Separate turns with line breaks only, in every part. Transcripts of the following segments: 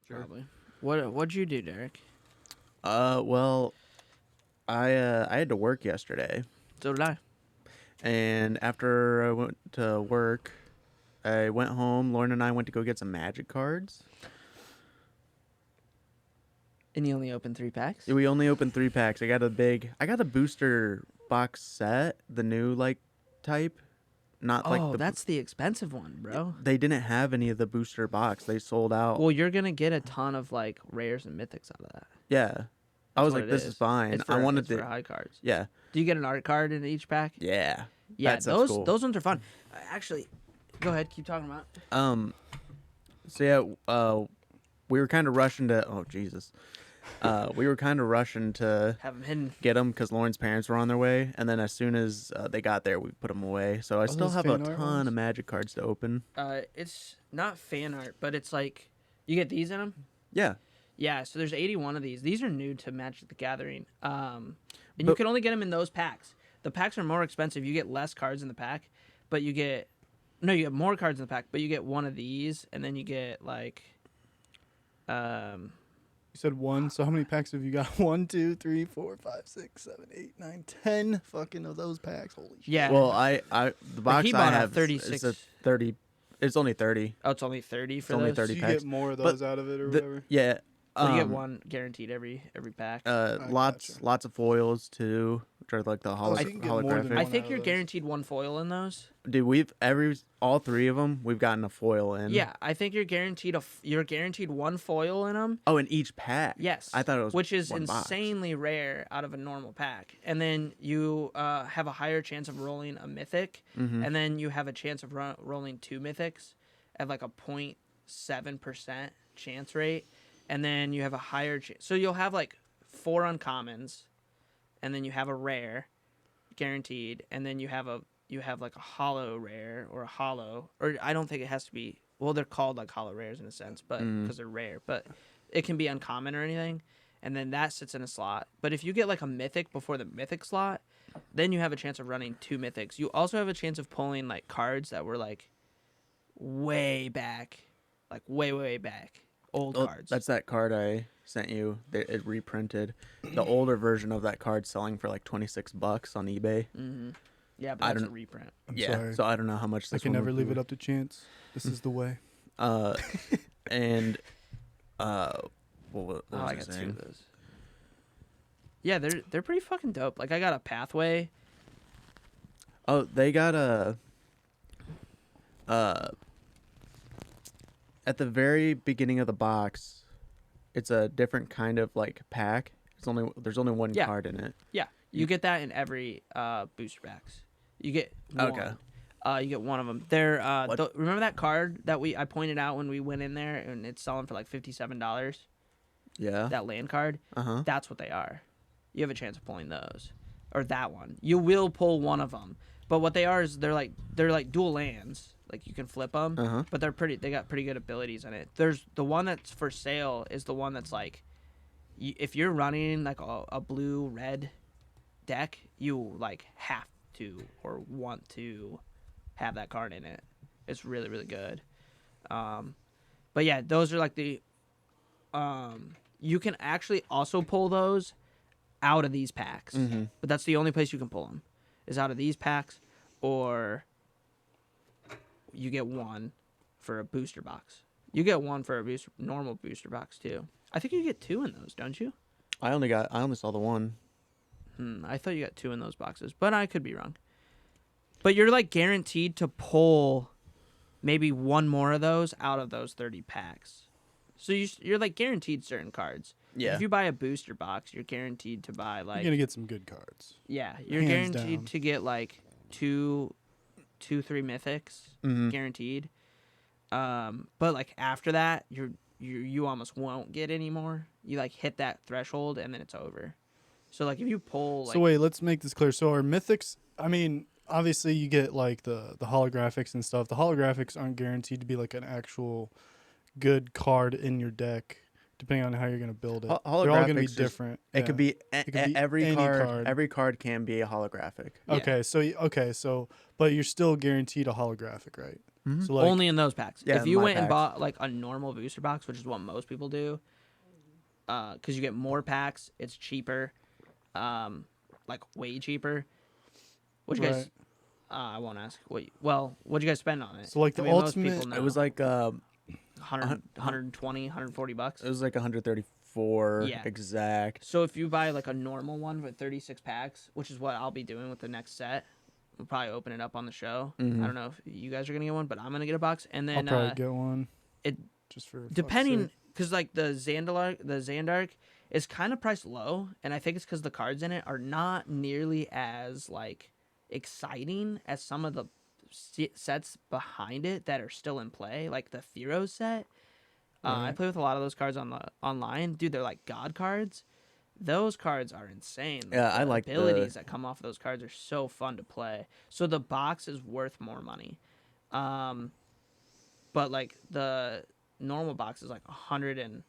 Sure.
Probably. What'd you do, Derek?
Well, I had to work yesterday,
So did I.
and after I went to work, I went home. Lauren and I went to go get some Magic cards.
And you only opened 3 packs?
We only opened 3 packs. I got a booster box set, the new type, not
Oh, that's the expensive one, bro.
They didn't have any of the booster box. They sold out.
Well, you're gonna get a ton of like rares and mythics out of that.
Yeah, I was
what
like,
it
this is fine.
It's for,
I wanted
it's for
to.
high cards.
Yeah,
Do you get an art card in each pack?
yeah,
Yeah,
that stuff's
those
cool.
those ones are fun. Actually, go ahead, keep talking about.
So yeah, we were kind of rushing to. Oh Jesus. We were kind of rushing to
Have them hidden.
get them because Lauren's parents were on their way, and then as soon as they got there, we put them away. So I still
those
have a
fan art
ton
ones?
of Magic cards to open.
It's not fan art, but it's like you get these in them.
Yeah,
Yeah, so there's 81 of these. These are new to Magic the Gathering. And you
But-
can only get them in those packs. The packs are more expensive. You get less cards in the pack, but you get more cards in the pack, but you get one of these, and then you get like
You said 1, so how many packs have you got? 1, 2, 3, 4, 5, 6, 7, 8, 9, 10 fucking of those packs. Holy shit.
yeah.
Well, the box
he
I
bought a
have
36.
is a 30. It's only 30.
Oh, it's only 30 for
It's only
those?
30
So you
packs.
get more of
But
those out of it or whatever?
Yeah.
So you get one guaranteed every pack.
Lots of foils too, which are like the
so you can get more than
holographic.
I
one
think
out
you're
of those.
guaranteed one foil in those.
Dude, all 3 of them, we've gotten a foil in.
Yeah, I think you're guaranteed one foil in them.
Oh, in each pack.
Yes.
I thought it was
which is
one box.
insanely rare out of a normal pack. And then you have a higher chance of rolling a mythic,
Mm-hmm.
and then you have a chance of rolling 2 mythics at like a 0.7% chance rate, and then you have a higher chance. So you'll have like 4 uncommons, and then you have a rare, guaranteed, and then you have like a hollow rare or a hollow, or I don't think it has to be. Well, they're called like hollow rares in a sense, but because they're rare, but it can be uncommon or anything, and then that sits in a slot. But if you get like a mythic before the mythic slot, then you have a chance of running 2 mythics. You also have a chance of pulling like cards that were like way back, like way back, old cards.
That's that card I sent you. It reprinted. The older version of that card selling for like $26 on eBay.
Yeah, but
I
that's a
don't-
reprint.
I'm
Yeah.
sorry.
So I don't know how much
I
this
can
one
never
would
leave
be
it up to chance. This is the way.
And what
Oh,
was
I
I
got 2
saying?
of those. Yeah, they're pretty fucking dope. Like I got a pathway.
Oh, they got at the very beginning of the box, it's a different kind of like pack. There's only one
Yeah.
card in it.
Yeah, you get that in every booster packs. You get one.
Okay.
You get one of them. They're
What?
remember that card that I pointed out when we went in there and it's selling for like $57.
Yeah.
That land card.
Uh-huh.
That's what they are. You have a chance of pulling those, or that one. You will pull one of them. But what they are is they're like dual lands. Like you can flip them,
Uh-huh.
but they got pretty good abilities in it. There's the one that's for sale is the one that's like, if you're running like a blue red deck, you like have to or want to have that card in it. It's really really good. But yeah, those are like the you can actually also pull those out of these packs, but that's the only place you can pull them is out of these packs, or you get one for a booster box. You get one for a normal booster box too. I think you get 2 in those, don't you?
I only saw the one.
I thought you got 2 in those boxes, but I could be wrong. But you're like guaranteed to pull maybe one more of those out of those 30 packs. So you're like guaranteed certain cards.
Yeah.
If you buy a booster box, you're guaranteed to buy like
You're going to get some good cards.
yeah, you're
Hands
guaranteed
down.
to get like 2, 3 mythics, guaranteed. But like after that, you almost won't get any more. You like hit that threshold and then it's over. So like if you pull like
So wait, let's make this clear. So our mythics, I mean, obviously you get like the holographics and stuff. The holographics aren't guaranteed to be like an actual good card in your deck, depending on how you're going to build it. They're all going to be
holographics is-
different.
It could be,
could be
every
any
card.
card.
Every card can be a holographic.
Yeah.
Okay, so but you're still guaranteed a holographic, right?
Mhm.
So like,
Only in those packs.
Yeah,
If
in
you
my
went and
packs.
bought like a normal booster box, which is what most people do, because you get more packs, it's cheaper, like way cheaper. What you guys?
right.
I won't ask. What'd you guys spend on it?
So like
I
the
mean, most
ultimate,
people know.
It was like
100, 120, 140 bucks.
it was like 134
Yeah.
exact.
So if you buy like a normal one with 36 packs, which is what I'll be doing with the next set, we'll probably open it up on the show.
Mhm.
I don't know if you guys are gonna get one, but I'm gonna get a box. And
I'll
then
probably get one.
it-
just for fuck's
depending,
sake.
because like the Xandark is kind of priced low, and I think it's because the cards in it are not nearly as like exciting as some of the sets behind it that are still in play, like the Theros set. I
Right.
play with a lot of those cards on the online. Dude, they're like god cards. Those cards are insane.
Yeah, I
the
like the-
abilities that come off those cards are so fun to play. So the box is worth more money. But like the normal box is like 100 and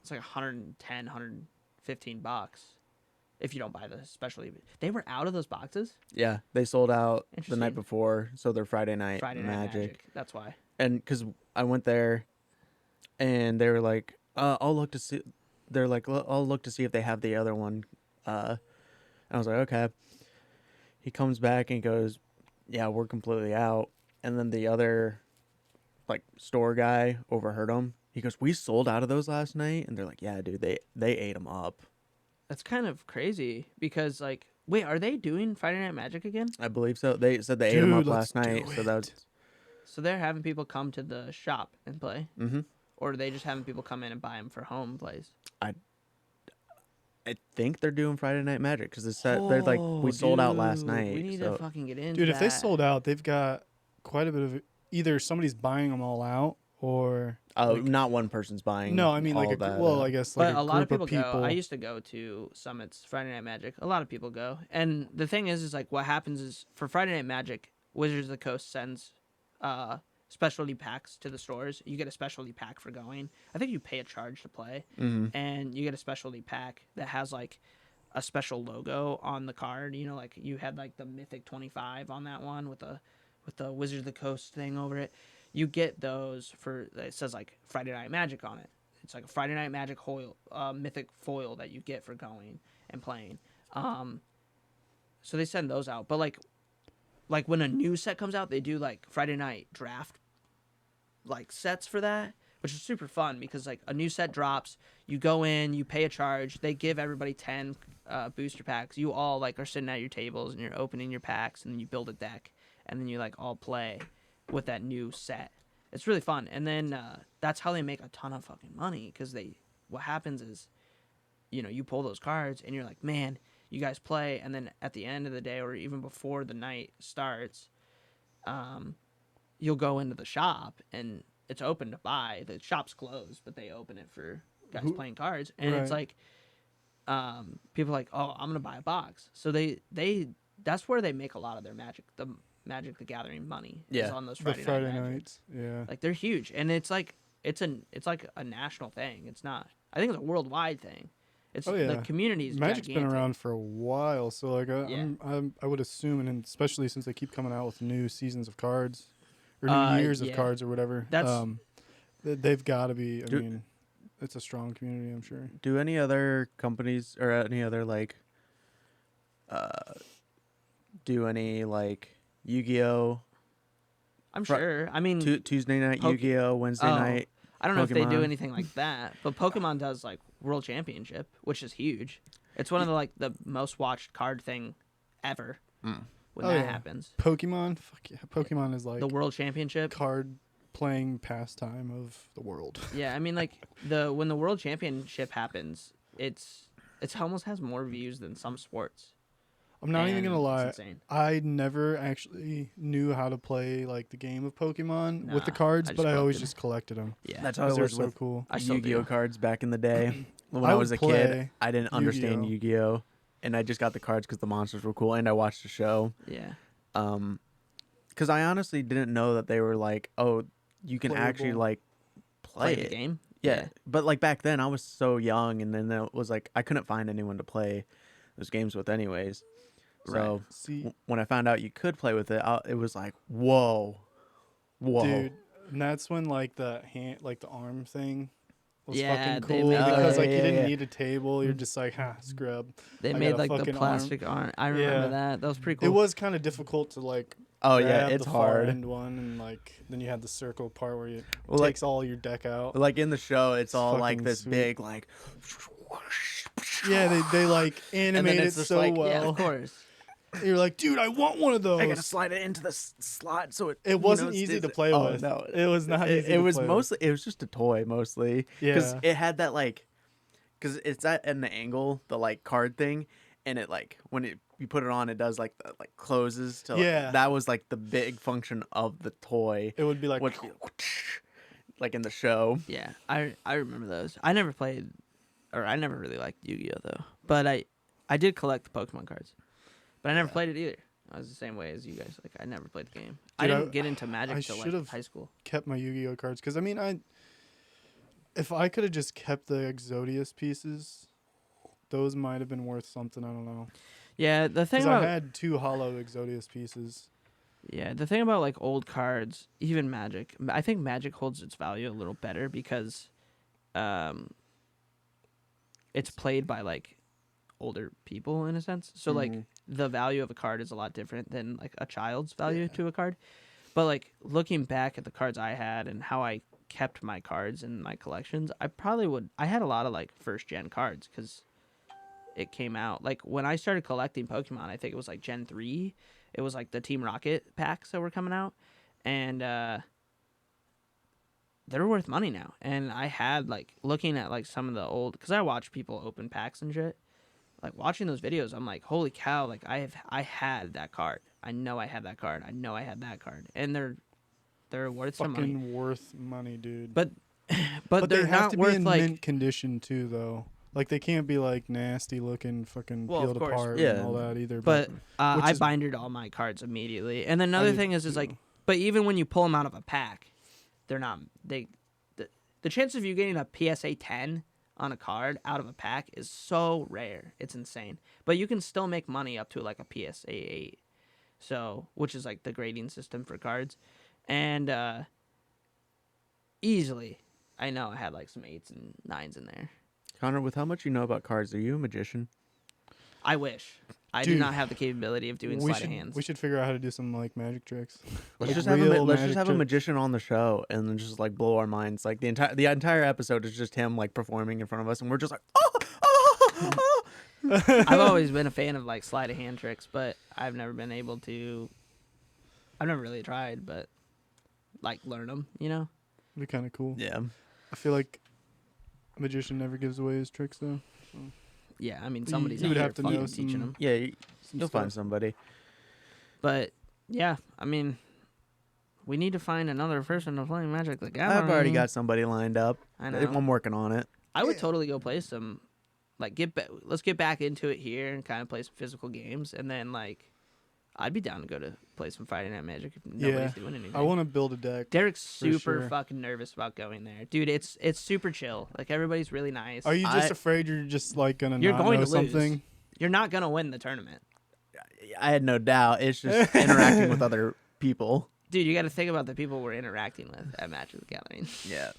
it's like 110, 115 bucks if you don't buy the specialty. They were out of those boxes
Yeah, they sold out the
Interesting.
night before, so they're Friday night
Friday Night Magic. That's why.
And because I went there, and they were like, "I'll look to see." They're like, "I'll look to see if they have the other one." And I was like, "Okay." He comes back and he goes, "Yeah, we're completely out." And then the other, like, store guy overheard him. He goes, "We sold out of those last night," and they're like, "Yeah, dude, they ate them up."
That's kind of crazy because like, wait, are they doing Friday Night Magic again?
I believe so. They said they ate them
Dude,
up
let's
last night,
do
so that was.
it.
So they're having people come to the shop and play,
Mm-hmm.
or are they just having people come in and buy them for home plays?
I think they're doing Friday Night Magic because they're like, we sold out last
Dude,
night.
We need
so
to fucking get into
Dude, if they
that.
sold out, they've got quite a bit of either somebody's buying them all out or like,
not one person's buying.
no, I mean like
all
a
that,
well, I guess like
But a lot of
group
people go. I used to go to Summit's Friday Night Magic. A lot of people go, and the thing is like what happens is for Friday Night Magic, Wizards of the Coast sends specialty packs to the stores. You get a specialty pack for going. I think you pay a charge to play, and you get a specialty pack that has like a special logo on the card. You know, like you had like the Mythic 25 on that one with the Wizards of the Coast thing over it. You get those for it says like Friday Night Magic on it. It's like a Friday Night Magic foil, mythic foil that you get for going and playing. So they send those out, but like when a new set comes out, they do like Friday Night draft like sets for that, which is super fun because like a new set drops, you go in, you pay a charge, they give everybody 10 booster packs. You all like are sitting at your tables and you're opening your packs, and then you build a deck, and then you like all play with that new set. It's really fun, and then that's how they make a ton of fucking money because what happens is, you know, you pull those cards and you're like, man, you guys play, and then at the end of the day or even before the night starts, you'll go into the shop and it's open to buy. The shop's closed, but they open it for guys playing cards, and it's
Right.
like, people are like, oh, I'm gonna buy a box. So they that's where they make a lot of their Magic the Gathering money. Is
Yeah.
on those
the
Friday,
Friday
Night Magic.
nights. Yeah.
Like they're huge, and it's like it's like a national thing. It's not. I think it's a worldwide thing. It's
Oh, yeah.
the community is
Magic's
gigantic.
been around for a while, so like
Yeah.
I would assume, and especially since they keep coming out with new seasons of cards or new years
yeah.
of cards or whatever.
That's-
They've got to be. I
Do-
mean, it's a strong community, I'm sure.
Do any other companies or any other like do any like Yu-Gi-Oh?
I'm sure. I mean,
Tuesday night
Poke-
Yu-Gi-Oh, Wednesday
Oh.
night.
I don't know if they do
Pokemon.
anything like that, but Pokemon does like World Championship, which is huge. It's one of the most watched card thing ever when
Oh,
that
yeah.
happens.
Pokemon, fuck yeah, Pokemon is like
The World Championship.
card playing pastime of the world.
Yeah, I mean like when the World Championship happens, it almost has more views than some sports.
I'm not even
And
gonna
it's
lie.
insane.
I never actually knew how to play like the game of Pokemon with the
Nah,
cards,
I just
but I always
collected.
just collected them.
Yeah.
That's how it
They're
was
so
with
cool.
I still
Yu-Gi-Oh
do.
cards back in the day. When
I
I
would
was a
play
kid, I didn't understand
Yu-Gi-Oh.
Yu-Gi-Oh, and I just got the cards because the monsters were cool, and I watched the show.
Yeah.
Because I honestly didn't know that they were like, oh, you can actually
Playable.
like play
Play
it.
the game.
Yeah. But like back then, I was so young, and then it was like I couldn't find anyone to play those games with, anyways. So
See,
when I found out you could play with it, it was like, whoa.
dude, and that's when like the hand, like the arm thing was
Yeah,
fucking
they
cool
made
because
the-
like you
yeah,
didn't
yeah.
need a table. You're just like, scrub.
They
I
made
got a
like the
fucking
plastic arm. I remember
Yeah.
that. That was pretty
It
cool.
was kind of difficult to like
Oh yeah,
grab
it's
the far
hard.
end one, and like then you had the circle part where it
Well, like-
takes all your deck out.
Like in the show, it's all
fucking
like this
sweet.
big like.
Yeah, they like animate it
it's just
so
like-
well.
Yeah, of course.
You're like, dude, I want one of those.
I gotta slide it into the slot so it.
It wasn't easy to play with.
No,
It was not easy.
It
to
was
play
mostly. It was just a toy mostly. Because
Yeah.
it had that like, because it's at an angle, the like card thing, and it like when you put it on, it does like the like closes to.
Yeah.
That was like the big function of the toy.
It would be like,
Like in the show.
Yeah, I remember those. I never played, or I never really liked Yu-Gi-Oh though. But I did collect the Pokemon cards, but I never played it either. I was the same way as you guys. Like I never played the game. I
Dude,
didn't get into Magic
I
till like
should've-
high school.
kept my Yu-Gi-Oh cards because I mean, if I could have just kept the Exodius pieces, those might have been worth something. I don't know.
Yeah, the thing
Because I
about
had 2 hollow Exodius pieces.
the thing about like old cards, even Magic, I think Magic holds its value a little better because, it's played by like older people in a sense. So like
Mhm.
the value of a card is a lot different than like a child's value to a card. But like looking back at the cards I had and how I kept my cards in my collections, I had a lot of like first gen cards because it came out like when I started collecting Pokemon. I think it was like Gen 3. It was like the Team Rocket packs that were coming out, and they're worth money now. And I had like looking at like some of the old, because I watch people open packs and shit. Like watching those videos, I'm like, holy cow! Like I had that card. I know I had that card. I know I had that card, and they're worth some money.
Fucking worth money, dude.
But
But
they're
they have
not
to be
worth
in
like
mint condition too, though. Like they can't be like nasty looking, fucking
Well, of
peeled
course.
apart
Yeah.
and all that either.
But
which
I
is-
bindered all my cards immediately. And then another
did
thing is
too.
like, but even when you pull them out of a pack, they're not the chance of you getting a PSA 10 on a card out of a pack is so rare. It's insane. But you can still make money up to like a PSA 8. So, which is like the grading system for cards. And easily, I know I had like some 8s and 9s in there.
Connor, with how much you know about cards, are you a magician?
I wish. I do
Dude,
not have the capability of doing sleight of hands.
we should figure out how to do some like magic tricks.
Let's
Like,
just have
real
let's just
magic
have a
tricks.
magician on the show and then just like blow our minds. Like the entire episode is just him like performing in front of us, and we're just like,
I've always been a fan of like sleight of hand tricks, but I've never been able to. I've never really tried, but like learn them, you know.
It'd be kind of cool.
yeah.
I feel like a magician never gives away his tricks though.
Yeah, I mean
You-
somebody's
you
out
would
there
have to know
fucking teaching
some-
them.
Yeah,
Some
you'll
stuff.
find somebody.
But yeah, I mean, we need to find another person to play Magic the Gathering.
I've already got somebody lined up.
I know.
I'm working on it.
I would totally go play some. Like let's get back into it here and kind of play some physical games, and then like, I'd be down to go to play some Friday Night Magic if nobody's doing anything.
I want to build a deck.
Derek's super
sure.
fucking nervous about going there, dude. It's super chill. Like everybody's really nice.
Are you just
I-
afraid you're just like gonna
You're
not
going
know
to lose.
something?
You're not gonna win the tournament,
I had no doubt. It's just interacting with other people.
dude. You got to think about the people we're interacting with at Magic the Gathering.
Yeah.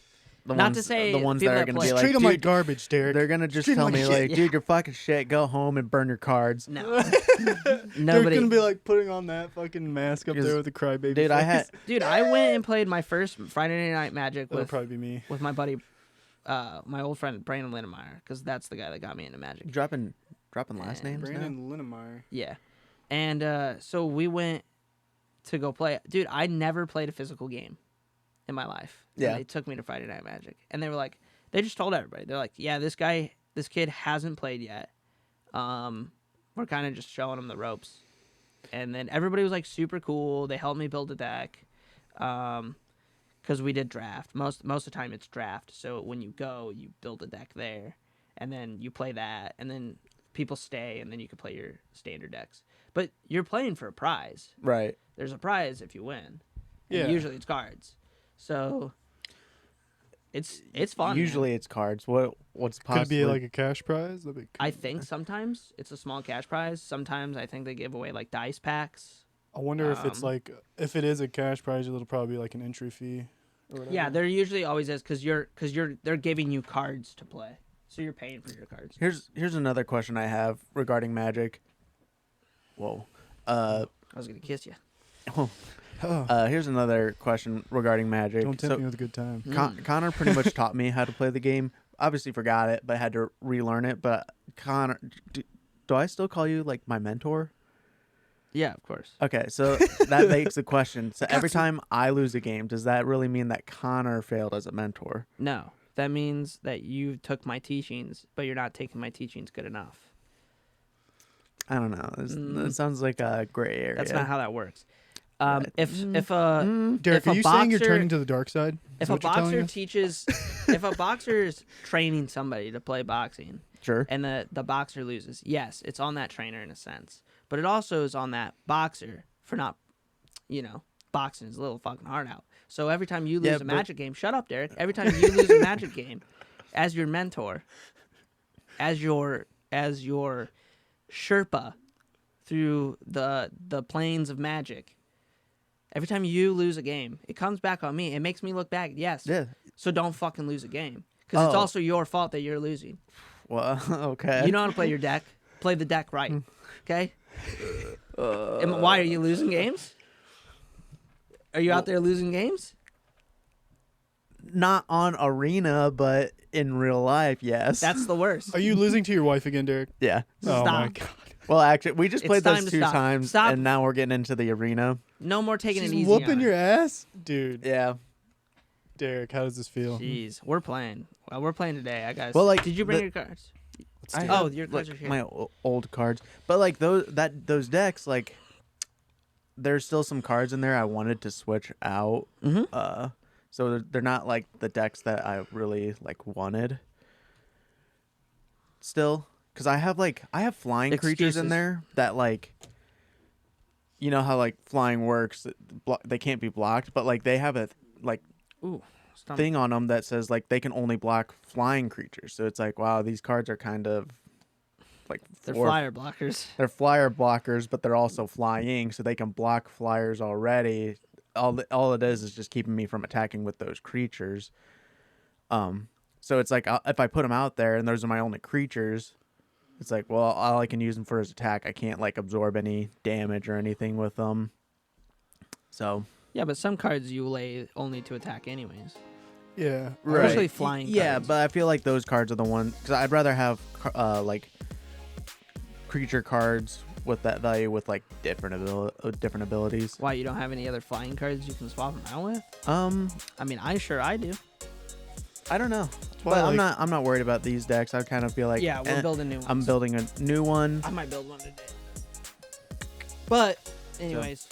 Not to say
the ones
people
that are
that
going to
play-
be
Just
like,
treat them
dude,
like garbage, Derek.
they're going to just
treat 'em
tell
like
me
shit.
like,
Yeah.
dude, you're fucking shit. Go home and burn your cards.
No,
They're
nobody.
gonna be like putting on that fucking mask up there
Because-
with the crybaby.
Dude, I
face.
had
Dude, I went and played my first Friday Night Magic
That'll
with
probably be me.
my buddy, my old friend Brandon Lindemeyer, because that's the guy that got me into Magic.
dropping last names now.
Brandon Linnemeyer.
Yeah, and so we went to go play. Dude, I never played a physical game in my life. And
Yeah.
they took me to Friday Night Magic, and they were like, they just told everybody, they're like, yeah, this kid hasn't played yet. We're kind of just showing him the ropes, and then everybody was like super cool. They helped me build a deck, because we did draft. Most of the time it's draft. So when you go, you build a deck there, and then you play that, and then people stay, and then you can play your standard decks. But you're playing for a prize. It's fun.
Usually
man.
it's cards. What's
Could
possibly
it be like a cash prize? That'd be cool.
I think sometimes it's a small cash prize. Sometimes I think they give away like dice packs.
I wonder if it's
um,
like if it is a cash prize, it'll probably be like an entry fee. Or whatever.
Yeah, there usually always is because they're giving you cards to play, so you're paying for your cards.
Here's another question I have regarding Magic. Whoa.
I was gonna kiss you.
Oh,
Here's another question regarding Magic.
don't tempt me with a good time.
Connor pretty much taught me how to play the game. Obviously forgot it, but had to relearn it. But Connor, do I still call you like my mentor?
Yeah, of course.
Okay, so that begs the question. So every time I lose a game, does that really mean that Connor failed as a mentor?
No, that means that you took my teachings, but you're not taking my teachings good enough.
I don't know. It sounds like a gray area.
That's not how that works.
Derek,
If
are you saying you're turning to the dark side?
if
Is
a
what you're telling
boxer
us?
teaches, if a boxer is training somebody to play boxing,
Sure.
and the boxer loses, yes, it's on that trainer in a sense, but it also is on that boxer for not, boxing his little fucking heart out. So every time you lose a Magic game, shut up, Derek. Every time you lose a Magic game, as your mentor, as your Sherpa through the plains of Magic. Every time you lose a game, it comes back on me. It makes me look bad. Yes.
Yeah.
So don't fucking lose a game. Because it's
Oh.
also your fault that you're losing.
Well, okay.
You know how to play your deck. Play the deck right. Okay? And why are you losing games? Are you out there losing games?
Not on Arena, but in real life, yes.
That's the worst.
Are you losing to your wife again, Derek?
yeah.
Oh my
Stop.
god.
Well, actually, we just
It's
played
time
those
to
2
stop.
times,
Stop.
and now we're getting into the arena.
No more taking
She's
it easy.
whooping
on
your
her.
ass, dude.
Yeah.
Derek, how does this feel?
Jeez. We're playing. Well, we're playing today, I guess.
Well, like,
did you bring
the-
your cards?
I
Oh,
have,
your cards
like,
are here.
my old cards, but like those decks, like there's still some cards in there I wanted to switch out.
Mm-hmm.
So they're not like the decks that I really like wanted. Still, because I have flying creatures in
Excuses.
there that like, you know how like flying works, they can't be blocked, but like they have a like
Ooh. Stomach.
thing on them that says like they can only block flying creatures. So it's like, wow, these cards are kind of like
They're flyer blockers.
they're flyer blockers, but they're also flying, so they can block flyers already. All it is just keeping me from attacking with those creatures. So it's like if I put them out there and those are my only creatures, it's like, well, all I can use them for is attack. I can't like absorb any damage or anything with them. So
Yeah, but some cards you lay only to attack anyways.
Yeah.
Right.
Especially flying
Yeah,
cards.
but I feel like those cards are the ones because I'd rather have like creature cards with that value with like different abilities.
Why, you don't have any other flying cards you can swap them out with? I mean, I do.
I don't know,
why,
but
like-
I'm not worried about these decks. I kind of feel like
Yeah, we're building new ones.
I'm building a new one.
I might build one today. But, anyways,